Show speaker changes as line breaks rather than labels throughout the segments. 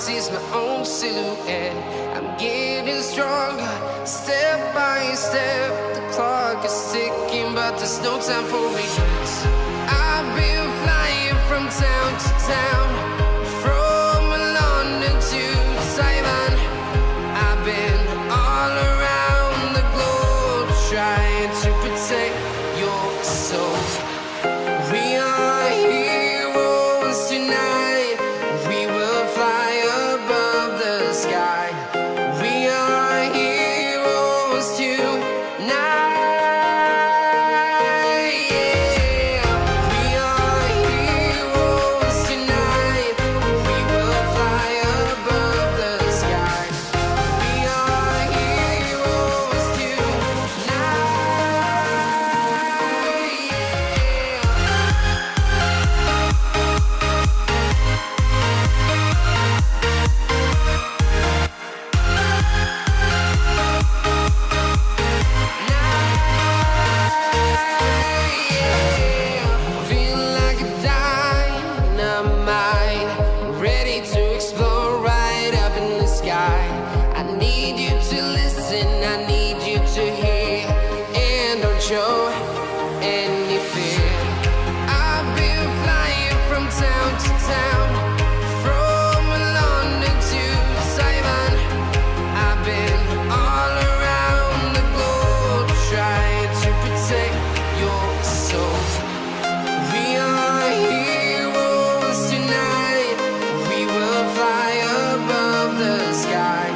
sees my own silhouette. I'm getting stronger, step by step. The clock is ticking, but there's no time for regrets. I've been flying from town to town, from London to Taiwan. I've been all around the globe trying to protect your soul. We are heroes tonight. We will fly above the sky. We are heroes tonight. Yeah. We are heroes tonight. We will fly above the sky. We are heroes tonight. Feel like a dynamite, ready to explode right up in the sky. I need you to listen, I need you to hear, and don't show any fear. I've been flying from town to town, from London to Taiwan. I've been all around the globe trying to protect your soul. We are heroes tonight. We will fly above the sky.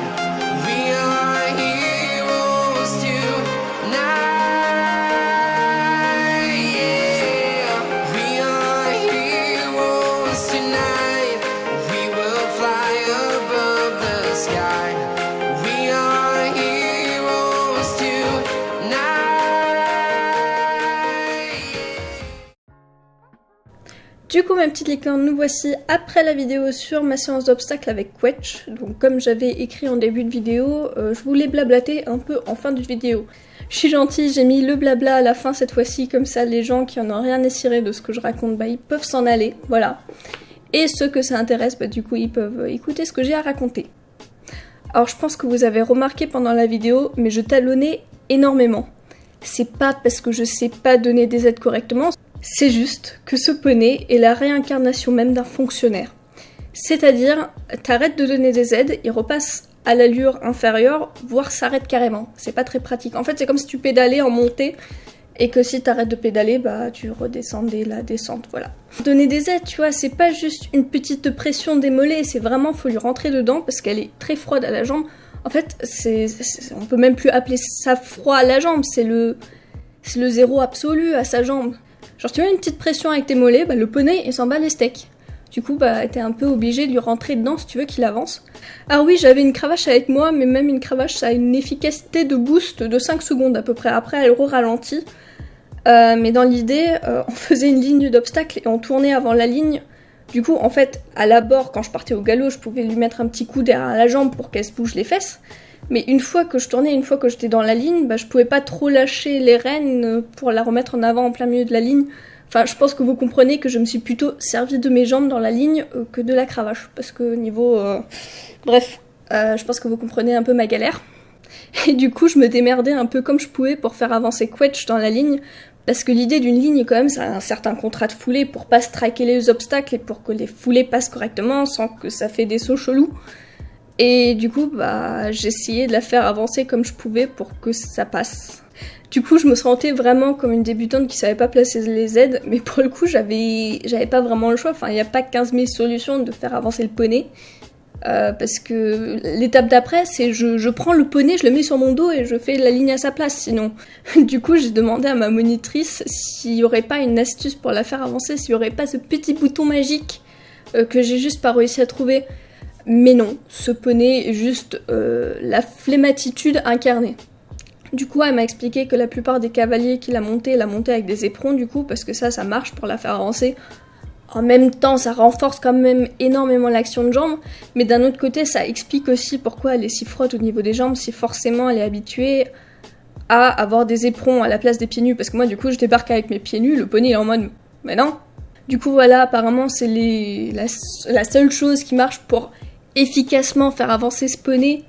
We are heroes tonight. Yeah. We are heroes tonight. We will fly above the sky. We are heroes tonight.
Du coup mes petites licornes, nous voici après la vidéo sur ma séance d'obstacles avec Quetch. Donc comme j'avais écrit en début de vidéo, je voulais blablater un peu en fin de vidéo. Je suis gentille, j'ai mis le blabla à la fin cette fois-ci, comme ça les gens qui en ont rien à cirer de ce que je raconte, bah ils peuvent s'en aller, voilà. Et ceux que ça intéresse, bah du coup ils peuvent écouter ce que j'ai à raconter. Alors je pense que vous avez remarqué pendant la vidéo, mais je talonnais énormément. C'est pas parce que je sais pas donner des aides correctement, c'est juste que ce poney est la réincarnation même d'un fonctionnaire. C'est-à-dire, t'arrêtes de donner des aides, il repasse à l'allure inférieure, voire s'arrête carrément. C'est pas très pratique. En fait, c'est comme si tu pédalais en montée, et que si t'arrêtes de pédaler, bah tu redescendais la descente, voilà. Donner des aides, tu vois, c'est pas juste une petite pression des mollets, c'est vraiment, faut lui rentrer dedans, parce qu'elle est très froide à la jambe. En fait, on peut même plus appeler ça froid à la jambe, c'est le zéro absolu à sa jambe. Genre tu mets une petite pression avec tes mollets, bah le poney il s'en bat les steaks. Du coup bah t'es un peu obligé de lui rentrer dedans si tu veux qu'il avance. Ah oui, j'avais une cravache avec moi, mais même une cravache ça a une efficacité de boost de 5 secondes à peu près. Après elle re-ralentit. Mais dans l'idée, on faisait une ligne d'obstacle et on tournait avant la ligne. Du coup en fait à l'abord quand je partais au galop je pouvais lui mettre un petit coup derrière la jambe pour qu'elle se bouge les fesses. Mais une fois que je tournais, une fois que j'étais dans la ligne, bah, je pouvais pas trop lâcher les rênes pour la remettre en avant en plein milieu de la ligne. Enfin, je pense que vous comprenez que je me suis plutôt servi de mes jambes dans la ligne que de la cravache. Parce que niveau... Bref, je pense que vous comprenez un peu ma galère. Et du coup, je me démerdais un peu comme je pouvais pour faire avancer Quetch dans la ligne. Parce que l'idée d'une ligne, quand même, c'est un certain contrat de foulée pour pas striker les obstacles et pour que les foulées passent correctement sans que ça fait des sauts chelous. Et du coup, bah, j'essayais de la faire avancer comme je pouvais pour que ça passe. Du coup, je me sentais vraiment comme une débutante qui savait pas placer les aides, mais pour le coup, j'avais pas vraiment le choix. Enfin, il n'y a pas 15 000 solutions de faire avancer le poney. Parce que l'étape d'après, c'est je prends le poney, je le mets sur mon dos et je fais la ligne à sa place, sinon. Du coup, j'ai demandé à ma monitrice s'il y aurait pas une astuce pour la faire avancer, s'il y aurait pas ce petit bouton magique que j'ai juste pas réussi à trouver. Mais non, ce poney est juste la flemmatitude incarnée. Du coup, elle m'a expliqué que la plupart des cavaliers qui l'a monté avec des éperons, du coup, parce que ça marche pour la faire avancer. En même temps, ça renforce quand même énormément l'action de jambes, mais d'un autre côté, ça explique aussi pourquoi elle est si frotte au niveau des jambes, si forcément elle est habituée à avoir des éperons à la place des pieds nus, parce que moi, du coup, je débarque avec mes pieds nus, le poney est en mode « mais non ». Du coup, voilà, apparemment, c'est la seule chose qui marche pour efficacement faire avancer ce poney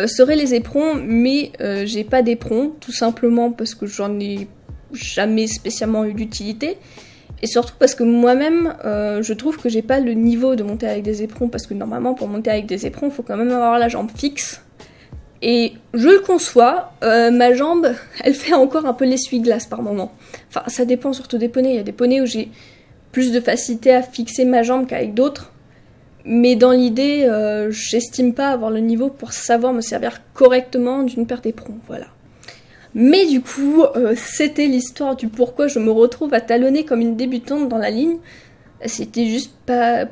seraient les éperons, mais j'ai pas d'éperons, tout simplement parce que j'en ai jamais spécialement eu d'utilité. Et surtout parce que moi-même, je trouve que j'ai pas le niveau de monter avec des éperons, parce que normalement, pour monter avec des éperons, il faut quand même avoir la jambe fixe. Et je le conçois, ma jambe, elle fait encore un peu l'essuie-glace par moment. Enfin, ça dépend surtout des poneys. Il y a des poneys où j'ai plus de facilité à fixer ma jambe qu'avec d'autres. Mais dans l'idée, j'estime pas avoir le niveau pour savoir me servir correctement d'une paire d'éperons, voilà. Mais du coup, c'était l'histoire du pourquoi je me retrouve à talonner comme une débutante dans la ligne. C'était juste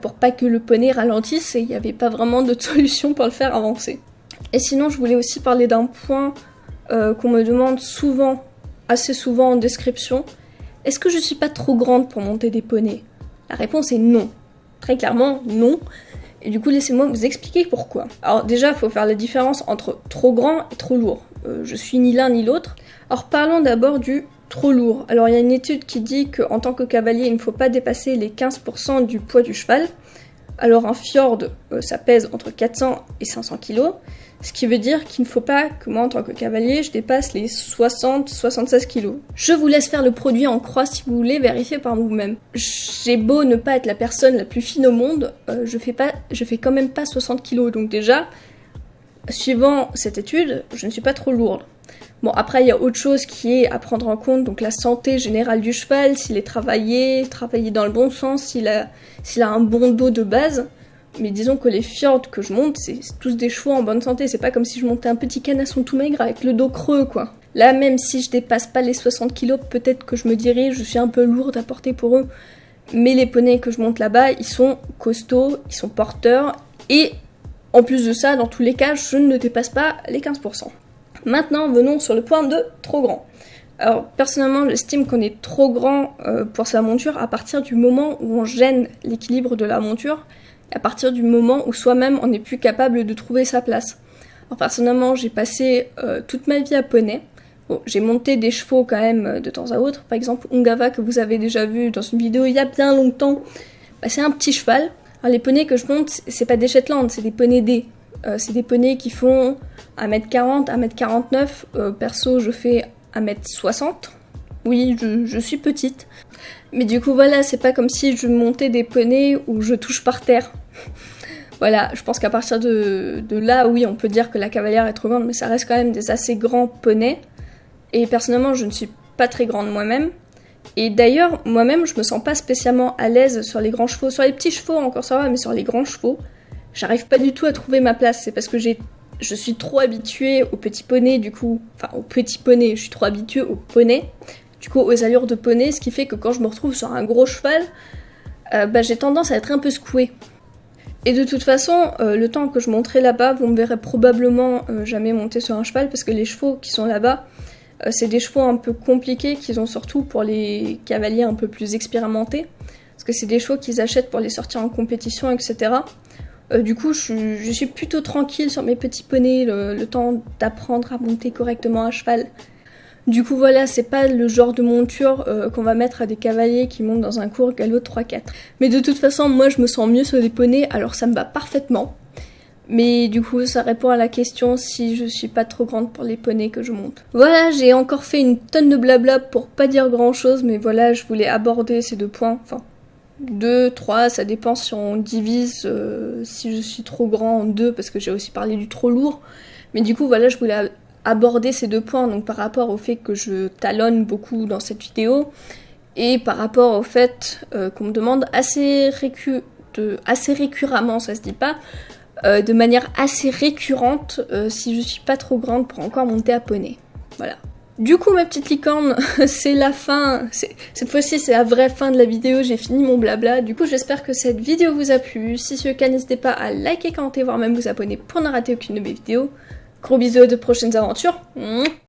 pour pas que le poney ralentisse et il n'y avait pas vraiment d'autre solution pour le faire avancer. Et sinon, je voulais aussi parler d'un point qu'on me demande souvent, assez souvent en description. Est-ce que je suis pas trop grande pour monter des poneys? La réponse est non. Très clairement, non. Et du coup, laissez-moi vous expliquer pourquoi. Alors déjà, il faut faire la différence entre trop grand et trop lourd. Je suis ni l'un ni l'autre. Alors parlons d'abord du trop lourd. Alors il y a une étude qui dit qu'en tant que cavalier, il ne faut pas dépasser les 15% du poids du cheval. Alors un fjord, ça pèse entre 400 et 500 kg. Ce qui veut dire qu'il ne faut pas que moi, en tant que cavalier, je dépasse les 60-76 kg. Je vous laisse faire le produit en croix si vous voulez, vérifier par vous-même. J'ai beau ne pas être la personne la plus fine au monde, je fais quand même pas 60 kg. Donc déjà, suivant cette étude, je ne suis pas trop lourde. Bon, après, il y a autre chose qui est à prendre en compte, donc la santé générale du cheval, s'il est travaillé dans le bon sens, s'il a un bon dos de base. Mais disons que les fjords que je monte, c'est tous des chevaux en bonne santé. C'est pas comme si je montais un petit canasson tout maigre avec le dos creux, quoi. Là, même si je dépasse pas les 60 kg, peut-être que je me dirais, je suis un peu lourde à porter pour eux. Mais les poneys que je monte là-bas, ils sont costauds, ils sont porteurs. Et en plus de ça, dans tous les cas, je ne dépasse pas les 15%. Maintenant, venons sur le point de trop grand. Alors, personnellement, j'estime qu'on est trop grand pour sa monture à partir du moment où on gêne l'équilibre de la monture. À partir du moment où soi-même on n'est plus capable de trouver sa place. Alors personnellement, j'ai passé toute ma vie à poney. Bon, j'ai monté des chevaux quand même de temps à autre. Par exemple, Ungava, que vous avez déjà vu dans une vidéo il y a bien longtemps, c'est un petit cheval. Alors les poneys que je monte, c'est pas des Shetland, c'est des poneys D. C'est des poneys qui font 1m40, 1m49. Perso, je fais 1m60. Oui, je suis petite. Mais du coup, voilà, c'est pas comme si je montais des poneys où je touche par terre. Voilà, je pense qu'à partir de là, oui, on peut dire que la cavalière est trop grande, mais ça reste quand même des assez grands poneys. Et personnellement, je ne suis pas très grande moi-même. Et d'ailleurs, moi-même, je me sens pas spécialement à l'aise sur les grands chevaux. Sur les petits chevaux, encore ça va, mais sur les grands chevaux, j'arrive pas du tout à trouver ma place. C'est parce que je suis trop habituée aux petits poneys, du coup. Enfin, aux petits poneys, je suis trop habituée aux poneys. Du coup, aux allures de poney, ce qui fait que quand je me retrouve sur un gros cheval, j'ai tendance à être un peu secouée. Et de toute façon, le temps que je monterai là-bas, vous me verrez probablement jamais monter sur un cheval, parce que les chevaux qui sont là-bas, c'est des chevaux un peu compliqués, qu'ils ont surtout pour les cavaliers un peu plus expérimentés, parce que c'est des chevaux qu'ils achètent pour les sortir en compétition, etc. Du coup, je suis plutôt tranquille sur mes petits poneys, le temps d'apprendre à monter correctement un cheval. Du coup voilà, c'est pas le genre de monture qu'on va mettre à des cavaliers qui montent dans un cours galop 3-4. Mais de toute façon, moi je me sens mieux sur les poneys, alors ça me va parfaitement. Mais du coup, ça répond à la question si je suis pas trop grande pour les poneys que je monte. Voilà, j'ai encore fait une tonne de blabla pour pas dire grand chose, mais voilà, je voulais aborder ces deux points. Enfin, 2, 3, ça dépend si on divise si je suis trop grand en 2, parce que j'ai aussi parlé du trop lourd. Mais du coup, voilà, je voulais aborder ces deux points, donc par rapport au fait que je talonne beaucoup dans cette vidéo, et par rapport au fait qu'on me demande assez récuremment, ça se dit pas, de manière assez récurrente, si je suis pas trop grande pour encore monter à poney. Voilà. Du coup, ma petite licorne, c'est la fin. Cette fois-ci, c'est la vraie fin de la vidéo. J'ai fini mon blabla. Du coup, j'espère que cette vidéo vous a plu. Si c'est le cas, n'hésitez pas à liker, commenter, voire même vous abonner pour ne rater aucune de mes vidéos. Gros bisous, à de prochaines aventures.